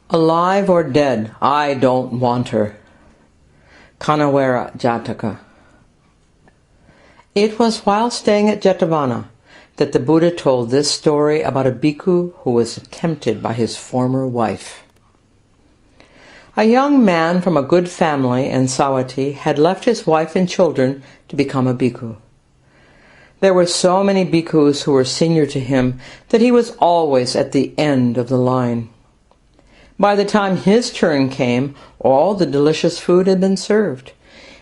Alive or dead, I don't want her. Kanaweera, Jathaka. It was while staying at Jetavana that the Buddha told this story about a bhikkhu who was tempted by his former wife. A young man from a good family in Savatthi had left his wife and children to become a bhikkhu. There were so many bhikkhus who were senior to him that he was always at the end of the line. By the time his turn came, all the delicious food had been served.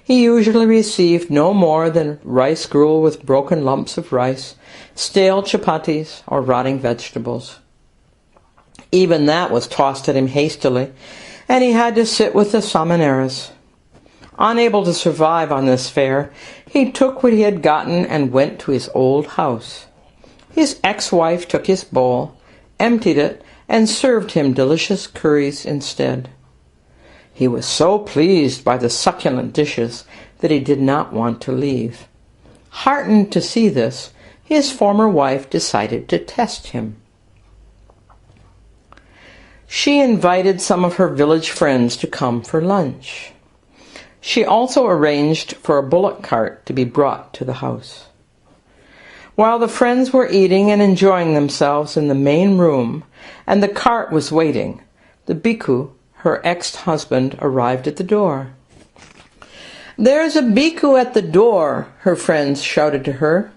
He usually received no more than rice gruel with broken lumps of rice, stale chapatis, or rotting vegetables. Even that was tossed at him hastily, and he had to sit with the samaneras. Unable to survive on this fare, he took what he had gotten and went to his old house. His ex-wife took his bowl, emptied it, and served him delicious curries instead. He was so pleased by the succulent dishes that he did not want to leave. Heartened to see this, his former wife decided to test him. She invited some of her village friends to come for lunch. She also arranged for a bullock cart to be brought to the house. While the friends were eating and enjoying themselves in the main room, and the cart was waiting, the bhikkhu, her ex-husband, arrived at the door. "There's a bhikkhu at the door," her friends shouted to her.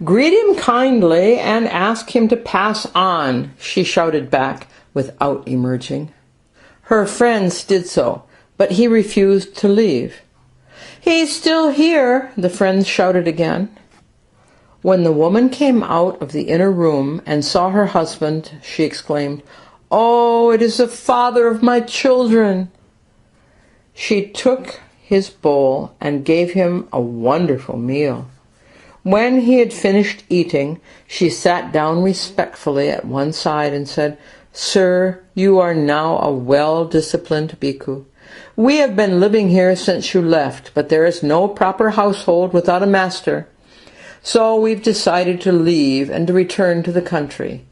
"Greet him kindly and ask him to pass on," she shouted back without emerging. Her friends did so, but he refused to leave. "He's still here," the friends shouted again. When the woman came out of the inner room and saw her husband, she exclaimed, "Oh, it is the father of my children!" She took his bowl and gave him a wonderful meal. When he had finished eating, she sat down respectfully at one side and said, "Sir, you are now a well-disciplined bhikkhu. We have been living here since you left, but there is no proper household without a master. So we've decided to leave and to return to the country.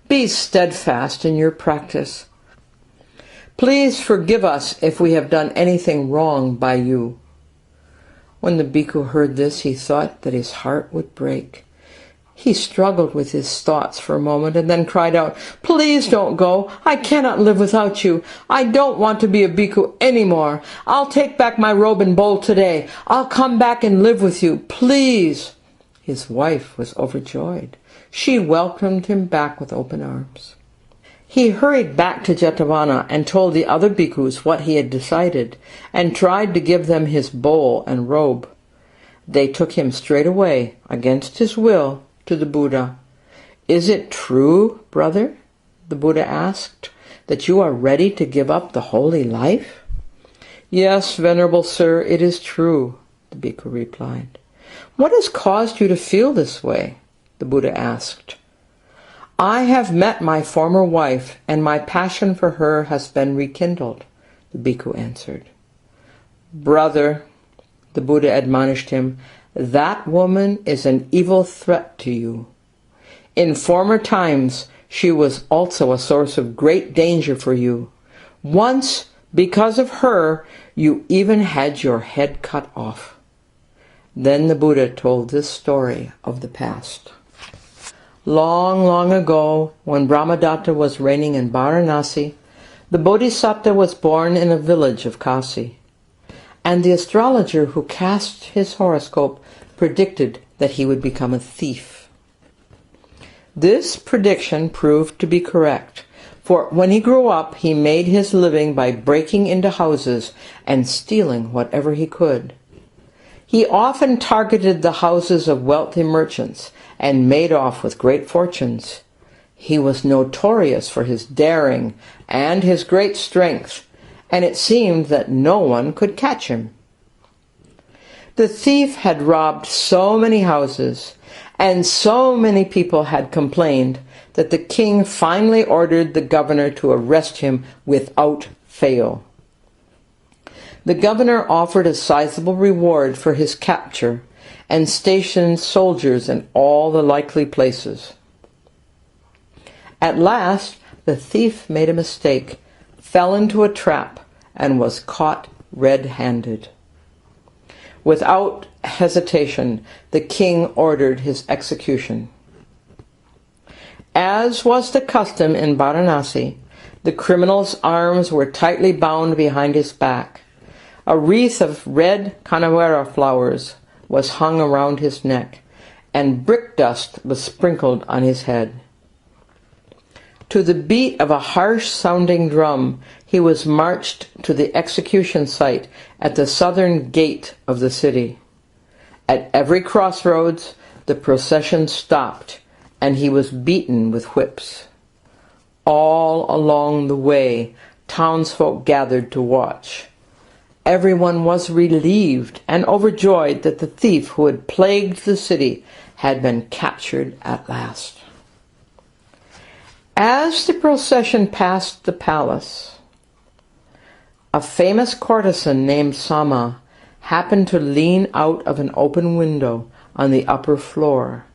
Be steadfast in your practice. Please forgive us if we have done anything wrong by you." When the bhikkhu heard this, he thought that his heart would break. He struggled with his thoughts for a moment and then cried out, "Please don't go. I cannot live without you. I don't want to be a bhikkhu anymore. I'll take back my robe and bowl today. I'll come back and live with you. Please." His wife was overjoyed. She welcomed him back with open arms. He hurried back to Jetavana and told the other bhikkhus what he had decided, and tried to give them his bowl and robe. They took him straight away, against his will, to the Buddha. "Is it true, brother," the Buddha asked, "that you are ready to give up the holy life?" "Yes, venerable sir, it is true," the bhikkhu replied. "What has caused you to feel this way?" the Buddha asked. "I have met my former wife, and my passion for her has been rekindled," the bhikkhu answered. "Brother," the Buddha admonished him, "that woman is an evil threat to you. In former times, she was also a source of great danger for you. Once, because of her, you even had your head cut off." Then the Buddha told this story of the past. Long, long ago, when Brahmadatta was reigning in Varanasi, the Bodhisattva was born in a village of Kasi, and the astrologer who cast his horoscope predicted that he would become a thief. This prediction proved to be correct, for when he grew up, he made his living by breaking into houses and stealing whatever he could. He often targeted the houses of wealthy merchants and made off with great fortunes. He was notorious for his daring and his great strength, and it seemed that no one could catch him. The thief had robbed so many houses, and so many people had complained, that the king finally ordered the governor to arrest him without fail. The governor offered a sizable reward for his capture and stationed soldiers in all the likely places. At last, the thief made a mistake, fell into a trap, and was caught red-handed. Without hesitation, the king ordered his execution. As was the custom in Varanasi, the criminal's arms were tightly bound behind his back. A wreath of red Kanaweera flowers was hung around his neck, and brick dust was sprinkled on his head. To the beat of a harsh-sounding drum, he was marched to the execution site at the southern gate of the city. At every crossroads, the procession stopped, and he was beaten with whips. All along the way, townsfolk gathered to watch. Everyone was relieved and overjoyed that the thief who had plagued the city had been captured at last. As the procession passed the palace, a famous courtesan named Sama happened to lean out of an open window on the upper floor.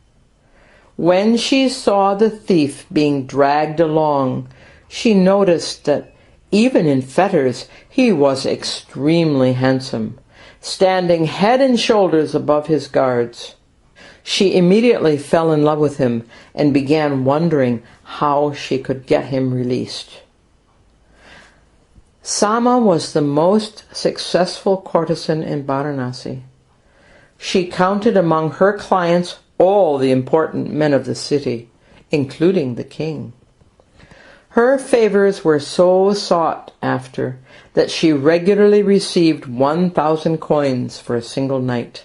When she saw the thief being dragged along, she noticed that even in fetters he was extremely handsome, standing head and shoulders above his guards. She immediately fell in love with him and began wondering how she could get him released. Sama was the most successful courtesan in Varanasi. She counted among her clients all the important men of the city, including the king. Her favors were so sought after that she regularly received 1,000 coins for a single night.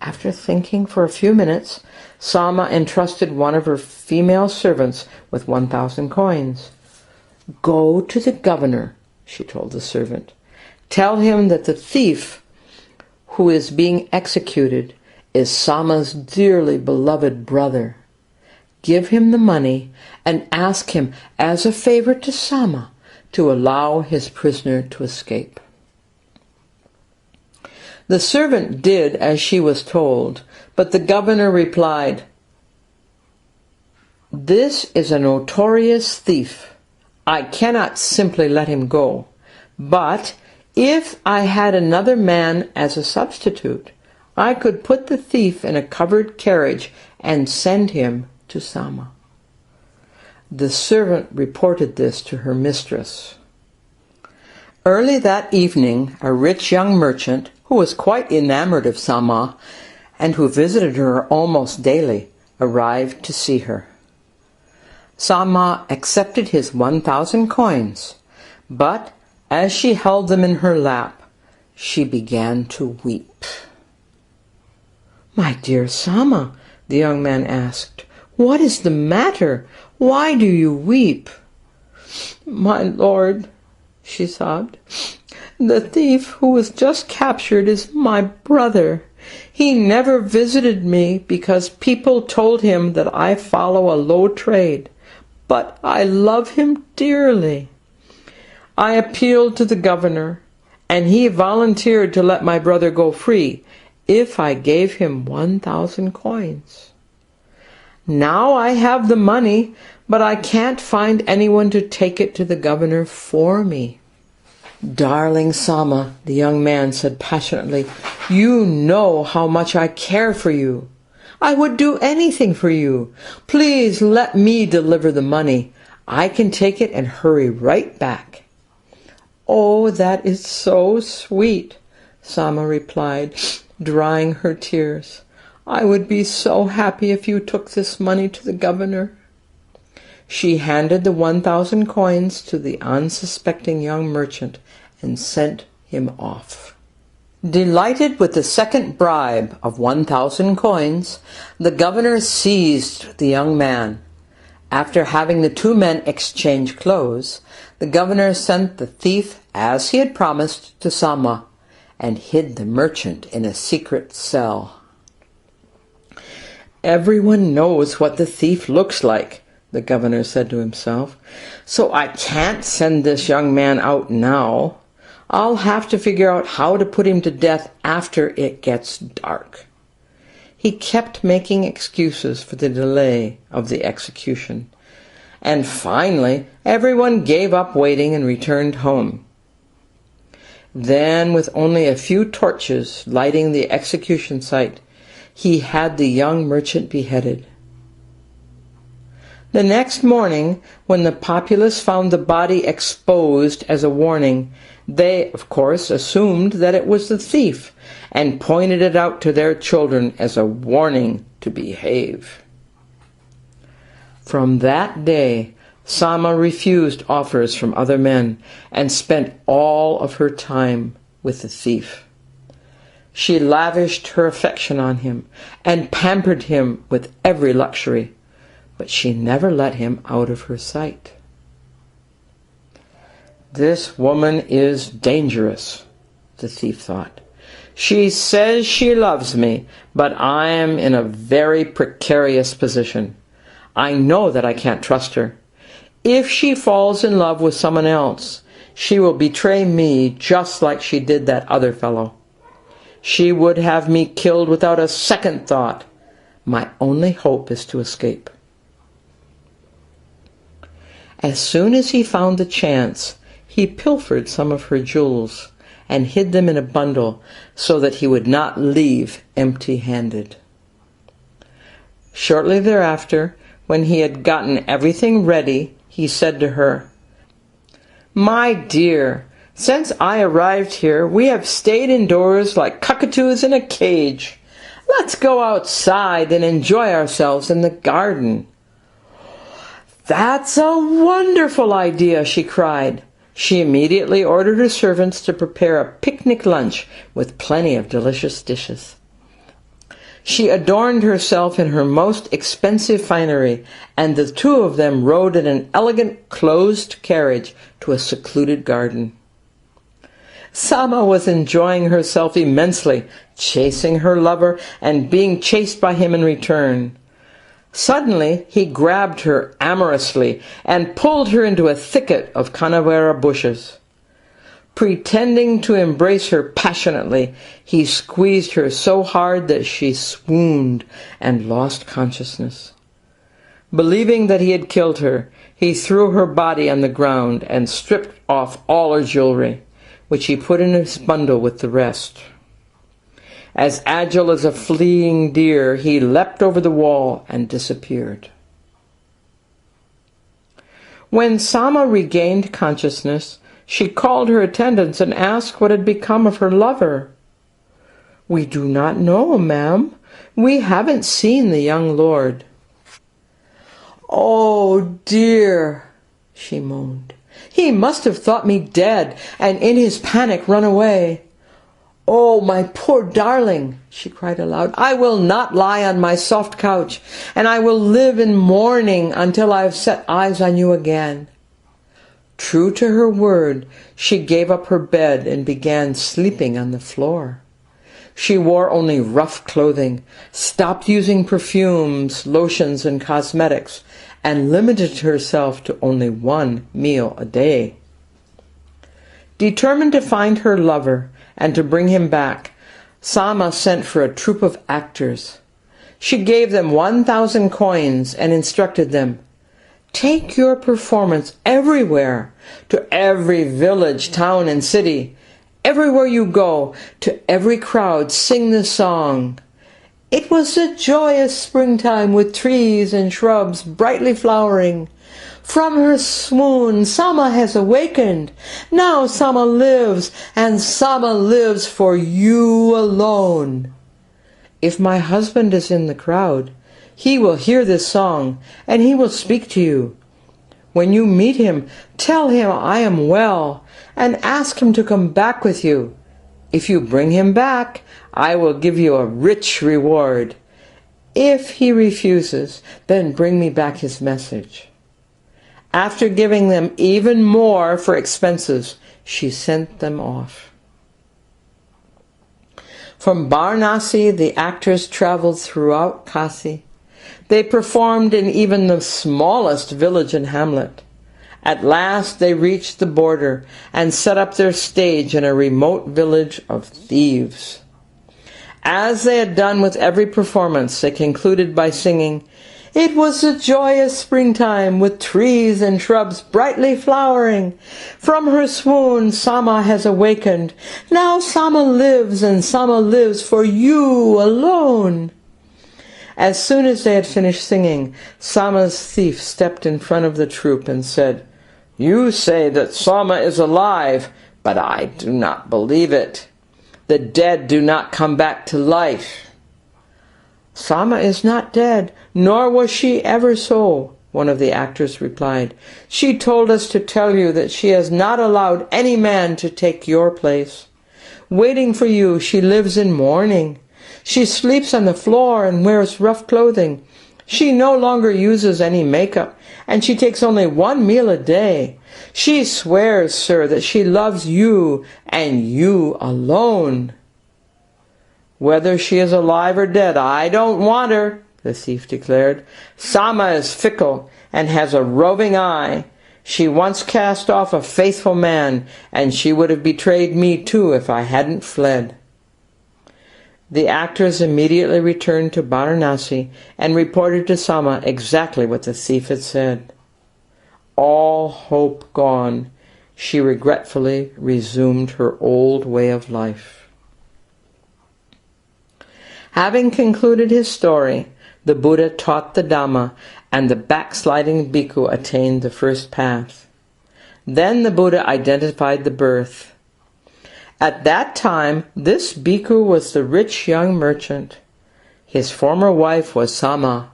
After thinking for a few minutes, Sama entrusted one of her female servants with 1,000 coins. "Go to the governor," she told the servant. "Tell him that the thief who is being executed is Sama's dearly beloved brother. Give him the money and ask him, as a favor to Sama, to allow his prisoner to escape." The servant did as she was told, but the governor replied, "This is a notorious thief. I cannot simply let him go. But if I had another man as a substitute, I could put the thief in a covered carriage and send him to Sama." The servant reported this to her mistress. Early that evening, a rich young merchant, who was quite enamored of Sama and who visited her almost daily, arrived to see her. Sama accepted his 1,000 coins, but as she held them in her lap, she began to weep. "My dear Sama," the young man asked, "what is the matter? Why do you weep?" "My lord," she sobbed, "the thief who was just captured is my brother. He never visited me because people told him that I follow a low trade, but I love him dearly. I appealed to the governor, and he volunteered to let my brother go free if I gave him 1,000 coins. Now I have the money, but I can't find anyone to take it to the governor for me." "Darling Sama," the young man said passionately, "you know how much I care for you. I would do anything for you. Please let me deliver the money. I can take it and hurry right back." "Oh, that is so sweet," Sama replied, drying her tears. "I would be so happy if you took this money to the governor." She handed the 1,000 coins to the unsuspecting young merchant and sent him off. Delighted with the second bribe of 1,000 coins, the governor seized the young man. After having the two men exchange clothes, the governor sent the thief, as he had promised, to Sama, and hid the merchant in a secret cell. "Everyone knows what the thief looks like," the governor said to himself, "so I can't send this young man out now. I'll have to figure out how to put him to death after it gets dark." He kept making excuses for the delay of the execution, and finally everyone gave up waiting and returned home. Then, with only a few torches lighting the execution site, he had the young merchant beheaded. The next morning, when the populace found the body exposed as a warning, they, of course, assumed that it was the thief and pointed it out to their children as a warning to behave. From that day, Sama refused offers from other men and spent all of her time with the thief. She lavished her affection on him and pampered him with every luxury, but she never let him out of her sight. "This woman is dangerous," the thief thought. "She says she loves me, but I am in a very precarious position. I know that I can't trust her. If she falls in love with someone else, she will betray me just like she did that other fellow. She would have me killed without a second thought. My only hope is to escape." As soon as he found the chance, he pilfered some of her jewels and hid them in a bundle so that he would not leave empty-handed. Shortly thereafter, when he had gotten everything ready, he said to her, "My dear, since I arrived here, we have stayed indoors like cockatoos in a cage. Let's go outside and enjoy ourselves in the garden." "That's a wonderful idea," she cried. She immediately ordered her servants to prepare a picnic lunch with plenty of delicious dishes. She adorned herself in her most expensive finery, and the two of them rode in an elegant closed carriage to a secluded garden. Sama was enjoying herself immensely, chasing her lover and being chased by him in return. Suddenly he grabbed her amorously and pulled her into a thicket of Kanaweera bushes. Pretending to embrace her passionately, he squeezed her so hard that she swooned and lost consciousness. Believing that he had killed her, he threw her body on the ground and stripped off all her jewelry, which he put in his bundle with the rest. As agile as a fleeing deer, he leapt over the wall and disappeared. When Sama regained consciousness, she called her attendants and asked what had become of her lover. "We do not know, ma'am. We haven't seen the young lord." "Oh, dear," she moaned. "He must have thought me dead and in his panic run away. Oh, my poor darling," she cried aloud, "I will not lie on my soft couch, and I will live in mourning until I have set eyes on you again." True to her word, she gave up her bed and began sleeping on the floor. She wore only rough clothing, stopped using perfumes, lotions, and cosmetics, and limited herself to only one meal a day. Determined to find her lover and to bring him back, Sama sent for a troupe of actors. She gave them 1,000 coins and instructed them, "Take your performance everywhere, to every village, town, and city. Everywhere you go, to every crowd, sing this song. It was a joyous springtime with trees and shrubs brightly flowering. From her swoon, Sama has awakened. Now Sama lives, and Sama lives for you alone. If my husband is in the crowd, he will hear this song, and he will speak to you. When you meet him, tell him I am well, and ask him to come back with you. If you bring him back, I will give you a rich reward. If he refuses, then bring me back his message." After giving them even more for expenses, she sent them off. From Varanasi, the actors traveled throughout Kasi. They performed in even the smallest village and hamlet. At last they reached the border and set up their stage in a remote village of thieves. As they had done with every performance, they concluded by singing, It was a joyous springtime, with trees and shrubs brightly flowering. From her swoon Sama has awakened. Now Sama lives, and Sama lives for you alone. As soon as they had finished singing, Sama's thief stepped in front of the troop and said, "You say that Sama is alive, but I do not believe it. The dead do not come back to life." "Sama is not dead, nor was she ever so," one of the actors replied. "She told us to tell you that she has not allowed any man to take your place. Waiting for you, she lives in mourning. She sleeps on the floor and wears rough clothing. She no longer uses any makeup, and she takes only one meal a day. She swears, sir, that she loves you, and you alone." "Whether she is alive or dead, I don't want her," the thief declared. "Sama is fickle and has a roving eye. She once cast off a faithful man, and she would have betrayed me too if I hadn't fled." The actors immediately returned to Varanasi and reported to Sama exactly what the thief had said. All hope gone, she regretfully resumed her old way of life. Having concluded his story, the Buddha taught the Dhamma, and the backsliding bhikkhu attained the first path. Then the Buddha identified the birth. At that time, this bhikkhu was the rich young merchant. His former wife was Sama,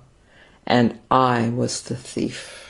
and I was the thief.